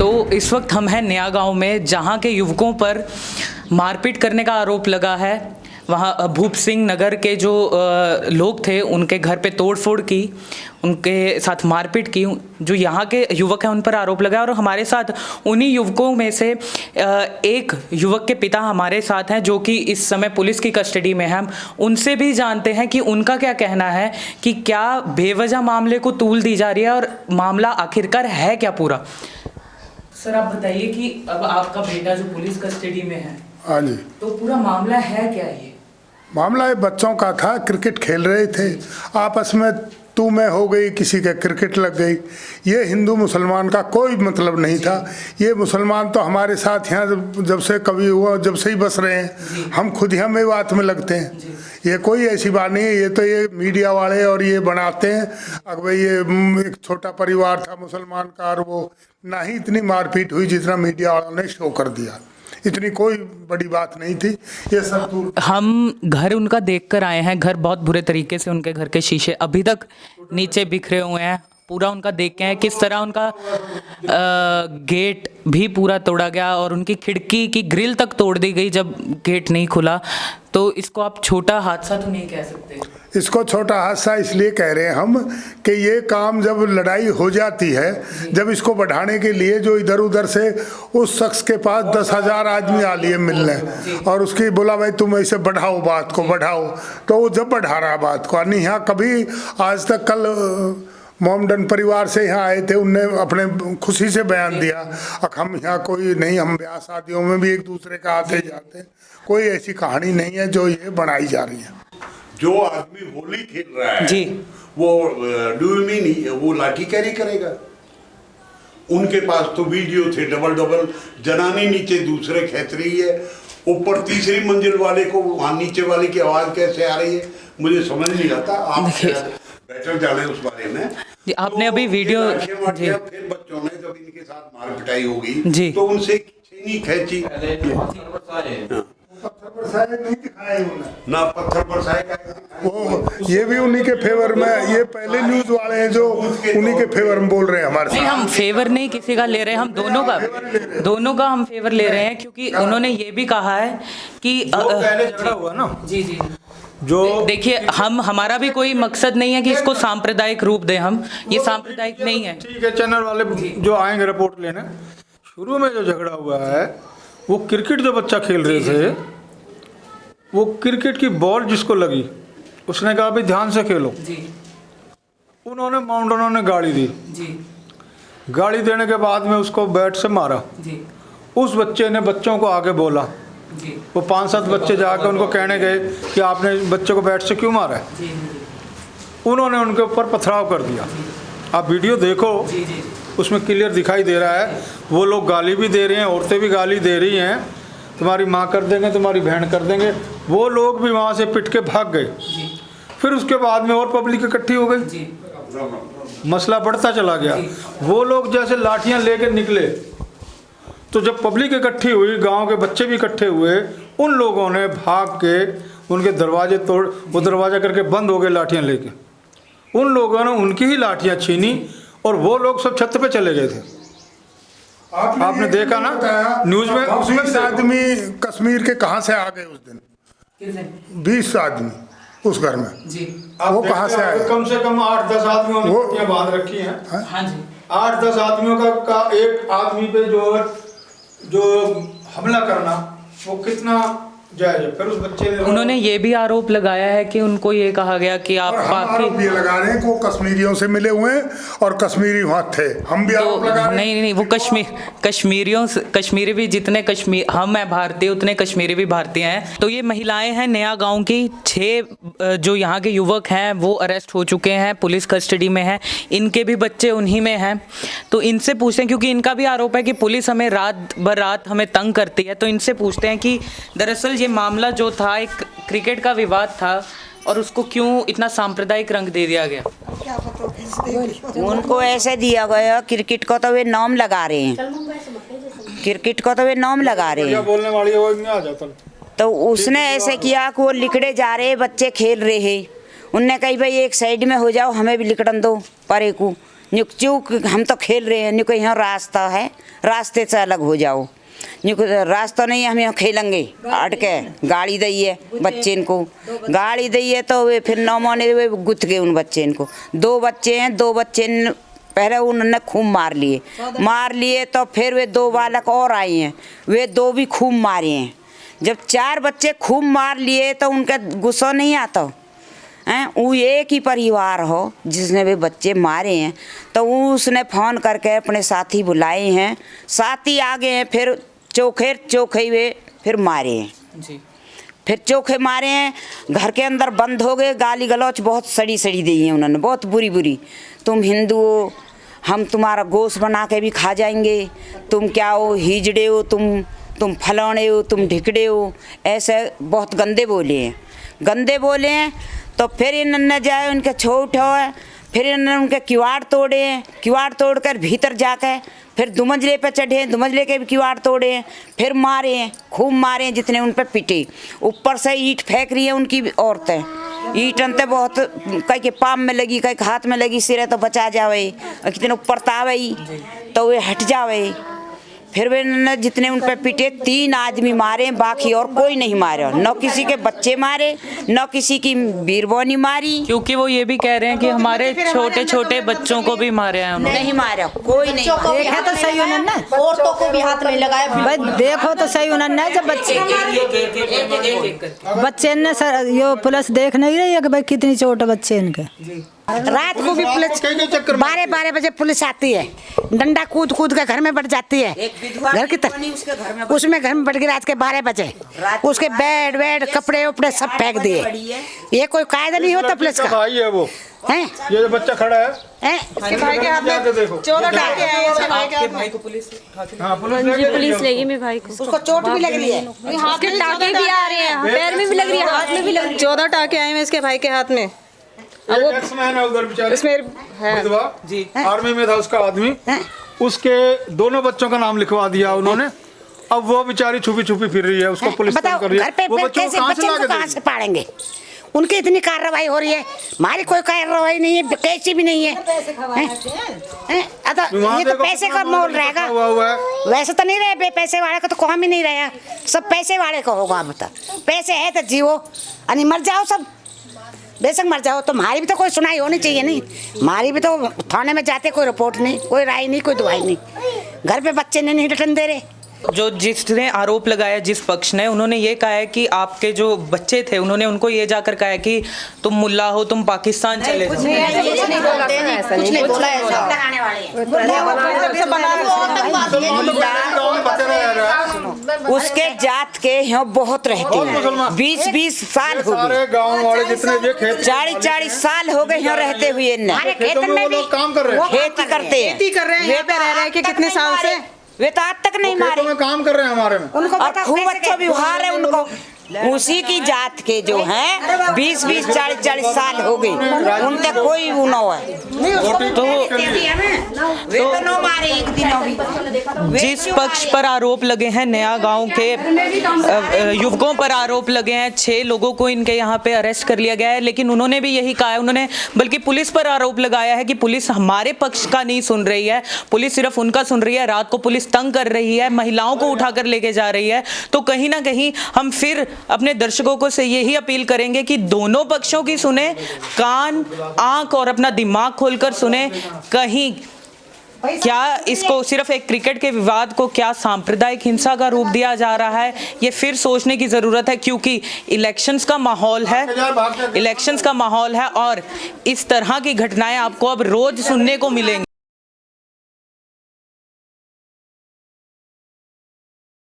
तो इस वक्त हम हैं नया गांव में, जहां के युवकों पर मारपीट करने का आरोप लगा है। वहां भूप सिंह नगर के जो लोग थे उनके घर पे तोड़फोड़ की, उनके साथ मारपीट की। जो यहाँ के युवक हैं उन पर आरोप लगा, और हमारे साथ उन्हीं युवकों में से एक युवक के पिता हमारे साथ हैं जो कि इस समय पुलिस की कस्टडी में हैं। हम उनसे भी जानते हैं कि उनका क्या कहना है, कि क्या बेवजह मामले को तूल दी जा रही है और मामला आखिरकार है क्या पूरा। सर आप बताइए कि अब आपका बेटा जो पुलिस कस्टडी में है, हाँ जी, तो पूरा मामला है क्या? ये मामला ये बच्चों का था, क्रिकेट खेल रहे थे आपस में, तू मैं हो गई, किसी के क्रिकेट लग गई। ये हिंदू मुसलमान का कोई मतलब नहीं था। ये मुसलमान तो हमारे साथ यहाँ जब से कभी हुआ, जब से ही बस रहे हैं, हम खुद ही हमें बात में लगते हैं। ये कोई ऐसी बात नहीं है, ये तो ये मीडिया वाले और ये बनाते हैं। अब भाई ये एक छोटा परिवार था मुसलमान का, और वो ना ही इतनी मारपीट हुई जितना मीडिया वालों ने शो कर दिया। इतनी कोई बड़ी बात नहीं थी। ये सब हम घर उनका देख कर आए हैं। घर बहुत बुरे तरीके से, उनके घर के शीशे अभी तक नीचे बिखरे हुए हैं। पूरा उनका देख के हैं किस तरह उनका गेट भी पूरा तोड़ा गया और उनकी खिड़की की ग्रिल तक तोड़ दी गई जब गेट नहीं खुला। तो इसको आप छोटा हादसा तो नहीं कह सकते। इसको छोटा हादसा इसलिए कह रहे हैं हम कि ये काम जब लड़ाई हो जाती है, जब इसको बढ़ाने के लिए जो इधर उधर से उस शख्स के पास 10,000 आदमी आ लिए मिलने, और उसकी बोला भाई तुम ऐसे बढ़ाओ, बात को बढ़ाओ, तो वो जब बढ़ा रहा बात को। नहीं यहाँ कभी आज तक, कल मोमडन परिवार से यहाँ आए थे, उनने अपने खुशी से बयान दिया, हम यहाँ कोई नहीं, हम ब्याह शादियों में भी एक दूसरे का आते जाते हैं। कोई ऐसी कहानी नहीं है जो ये बनाई जा रही है। जो आदमी होली खेल रहा है जी, वो डू यू मीन वो लाठी कैरी करेगा? उनके पास तो वीडियो थे, डबल डबल जनानी नीचे दूसरे खेच रही है, ऊपर तीसरी मंजिल वाले को वहां नीचे वाले की आवाज कैसे आ रही है मुझे समझ नहीं आता। आप बेटर जाने उस बारे में। जी, आपने अभी वीडियो फिर बच्चों ने जब इनके साथ मार पिटाई होगी तो उनसे छीनी खींची, नहीं दिखाए ना पत्थर बरसाए का। वो ये भी उन्हीं के फेवर में, ये पहले न्यूज वाले हैं जो उन्हीं के फेवर में बोल रहे हैं हमारे। नहीं, हम फेवर नहीं किसी का ले रहे हैं, हम दोनों का हम फेवर ले रहे हैं, क्योंकि उन्होंने ये भी कहा है कि पहले झगड़ा हुआ ना। जी जो देखिए, हमारा भी कोई मकसद नहीं है कि इसको सांप्रदायिक रूप दें। हम ये सांप्रदायिक नहीं है। ठीक है, चैनल वाले जो आएंगे रिपोर्ट लेने, शुरू में जो झगड़ा हुआ है वो क्रिकेट जो बच्चा खेल रहे थे, वो क्रिकेट की बॉल जिसको लगी उसने कहा भी ध्यान से खेलो। उन्होंने माउंटेनों ने गाड़ी दी। गाड़ी देने के बाद में उसको बैट से मारा। उस बच्चे ने बच्चों को आगे बोला, वो 5-7 बच्चे जाकर उनको कहने गए कि आपने बच्चे को बैट से क्यों मारा है। उन्होंने उनके ऊपर पथराव कर दिया। आप वीडियो देखो, उसमें क्लियर दिखाई दे रहा है। वो लोग गाली भी दे रहे हैं, औरतें भी गाली दे रही हैं, तुम्हारी माँ कर देंगे, तुम्हारी बहन कर देंगे। वो लोग भी वहाँ से पिट के भाग गए। फिर उसके बाद में और पब्लिक इकट्ठी हो गई, मसला बढ़ता चला गया। वो लोग जैसे लाठियाँ लेकर निकले, तो जब पब्लिक इकट्ठी हुई, गांव के बच्चे भी इकट्ठे हुए, उन लोगों ने भाग के उनके दरवाजे तोड़, वो दरवाजा करके बंद हो गए लाठियाँ लेके। उन लोगों ने उनकी ही लाठियाँ छीनी और वो लोग सब छत पे चले गए थे। आपने देखा ना न्यूज में। उसमें 20 आदमी कश्मीर के कहाँ से आ गए उस दिन? 20 आदमी उस घर में। वो कहाँ से आए? कम से कम 8-10 आदमियों ने पट्टियां बांध रखी हैं। हाँ जी, 8-10 आदमियों का एक आदमी पे जो हमला करना, वो कितना जायज है। फिर उस बच्चे ने, उन्होंने ये भी आरोप लगाया है कि उनको ये कहा गया कि आप आरोप ये लगा रहे हैं कि वो कश्मीरियों से मिले हुए हैं और कश्मीरी वहाँ थे। हम भी आरोप लगा रहे हैं। नहीं, वो कश्मीरी भी जितने कश्मीर हम हैं भारतीय, उतने कश्मीरी भी भारतीय हैं। तो ये महिलाएं हैं नया गांव की। 6 जो यहाँ के युवक हैं वो अरेस्ट हो चुके हैं, पुलिस कस्टडी में हैं। इनके भी बच्चे उन्हीं में हैं। तो इनसे पूछते हैं, क्योंकि इनका भी आरोप है कि पुलिस हमें रात बर रात हमें तंग करती है। तो इनसे पूछते हैं कि दरअसल ये मामला जो था एक क्रिकेट का विवाद था और उसको क्यों इतना सांप्रदायिक रंग दे दिया गया। उनको ऐसे दिया गया, क्रिकेट को तो वे नाम लगा रहे हैं, क्रिकेट को तो वे नाम लगा रहे हैं। बोलने वाली है वो नहीं आ जाता। तो उसने ऐसे किया कि वो लिकड़े जा रहे, बच्चे खेल रहे हैं। उनने कही भाई एक साइड में हो जाओ, हमें भी लिकड़न दो परे को। न्यू चूक हम तो खेल रहे हैं, न्यू को यहाँ रास्ता है, रास्ते से अलग हो जाओ, न्यू को रास्ता नहीं है, हम यहाँ खेलेंगे अटके। गाड़ी दी है बच्चे को, गाड़ी दी है तो वे फिर 9 महीने वे गुथ गए उन बच्चे को। 2 बच्चे हैं, 2 बच्चे पहले उन्होंने खूब मार लिए तो फिर वे 2 बालक और आए हैं, वे 2 भी खूब मारे हैं। जब 4 बच्चे खूब मार लिए तो उनका गुस्सा नहीं आता हैं। वो एक ही परिवार हो जिसने वे बच्चे मारे हैं, तो उसने फ़ोन करके अपने साथी बुलाए हैं, साथी आ गए हैं, फिर चोखे वे फिर मारे हैं जी। फिर चोखे मारे हैं, घर के अंदर बंद हो गए, गाली गलौच बहुत सड़ी दी है उन्होंने, बहुत बुरी। तुम हिंदू हो, हम तुम्हारा गोश्त बना के भी खा जाएंगे, तुम क्या हो, हिजड़े हो, तुम फलाने हो, तुम ढिकड़े हो, ऐसे बहुत गंदे बोले हैं। तो फिर इन्होंने जाए उनके छोट हो, फिर इन्होंने उनके किवाड़ तोड़े हैं, किवाड़ तोड़कर भीतर जाकर फिर 2 मंजिले पे चढ़े, 2 मंजिले के भी किवाड़ तोड़े हैं, फिर मारे हैं, खूब मारे हैं, जितने उन पे पीटे। ऊपर से ईंट फेंक रही है उनकी औरतें, ईंट अंते बहुत, कई के पाम में लगी, कई के हाथ में लगी, सिरे तो बचा जावे, और कितने ऊपर तावे तो वे हट जावे। फिर वे जितने उन पे पीटे 3 आदमी मारे, बाकी और कोई नहीं मारा, न किसी के बच्चे मारे, न किसी की बीरबोनी मारी। क्योंकि वो ये भी कह रहे हैं कि हमारे छोटे बच्चों को भी मारे हैं उन्होंने। नहीं मारा, कोई नहीं मारा। देखा तो सही उन्होंने, औरतों को भी हाथ में लगाया। भाई देखो तो सही उन्होंने, जब बच्चे ने यो पुलिस देख नहीं रही है कि भाई कितनी चोट है बच्चे इनके। रात को भी पुलिस 12 बजे पुलिस आती है, डंडा कूद के घर में बढ़ जाती है, घर की तरफ उसमें घर में बढ़ गई। रात के 12 बजे उसके बेड कपड़े उपड़े सब फेंक दिए। ये कोई कायदा नहीं होता पुलिस का। भाई है वो हैं? ये जो बच्चा खड़ा है, इसके भाई के हाथ में 14 टाके हैं। आपके भाई को पुलिस हाँ पुलिस लेगी मेरे भाई को, उसको चोट भी लग रही है, उसके टाके भी आ रहे हैं, पैर में भी लग रही है, हाथ में भी लग रही है। 14 टाके आए हैं इसके भाई के हाथ में। वो एक्समैन है उधर बेचारे, इसमें है विधवा जी, आर्मी में था उसका आदमी, उसके दोनों बच्चों का नाम लिखवा दिया उन्होंने। अब वो बेचारी छुपी फिर रही है, उसको पुलिस तंग कर रही है। वो बच्चों को कहाँ से पालेंगे? उनकी इतनी कार्रवाई हो रही है, हमारी कोई कार्रवाई नहीं है, कैसी भी नहीं है। ये तो पैसे का मोल रहेगा, वैसे तो नहीं रहे, पैसे वाले का तो काम ही नहीं रहा, सब पैसे वाले का होगा। बता, पैसे है तो जीवो, अनि मर जाओ सब, बेशक मर जाओ। तो हमारी भी तो कोई सुनाई होनी चाहिए। नहीं, हमारी भी तो थाने में जाते, कोई रिपोर्ट नहीं, कोई राय नहीं, कोई दवाई नहीं, घर पे बच्चे नहीं रिटर्न दे रहे। जो जिसने आरोप लगाया, जिस पक्ष ने, उन्होंने ये कहा है कि आपके जो बच्चे थे, उन्होंने उनको ये जाकर कहा है कि तुम मुल्ला हो, तुम पाकिस्तान चले जाओ। उसके जात के यहाँ बहुत रहते हैं, 20-20 साल हो गए, गाँव वाले जितने 40-40 साल हो गए यहाँ रहते हुए। खेतन में भी काम कर रहे हैं, खेती करते हैं, खेती कर रहे हैं, यहाँ पे रह रहे हैं कि कितने साल से वे तो आज तक नहीं मारे, में काम कर रहे हैं हमारे में। उनको और खूब अच्छा व्यवहार है उनको। उसी की जात के जो हैं 20-20 40-40 साल हो गए, उनके कोई उनो है तो मारे एक दिन। जिस पक्ष पर आरोप लगे हैं, नया गांव के युवकों पर आरोप लगे हैं, 6 लोगों को इनके यहाँ पे अरेस्ट कर लिया गया है, लेकिन उन्होंने भी यही कहा है, उन्होंने बल्कि पुलिस पर आरोप लगाया है कि पुलिस हमारे पक्ष का नहीं सुन रही है, पुलिस सिर्फ उनका सुन रही है। रात को पुलिस तंग कर रही है, महिलाओं को उठाकर लेके जा रही है। तो कहीं ना कहीं हम फिर अपने दर्शकों को से यही अपील करेंगे कि दोनों पक्षों की सुने, कान आंख और अपना दिमाग खोलकर सुने। कहीं क्या इसको सिर्फ एक क्रिकेट के विवाद को क्या सांप्रदायिक हिंसा का रूप दिया जा रहा है, ये फिर सोचने की ज़रूरत है, क्योंकि इलेक्शंस का माहौल है और इस तरह की घटनाएं आपको अब रोज सुनने को मिलेंगी।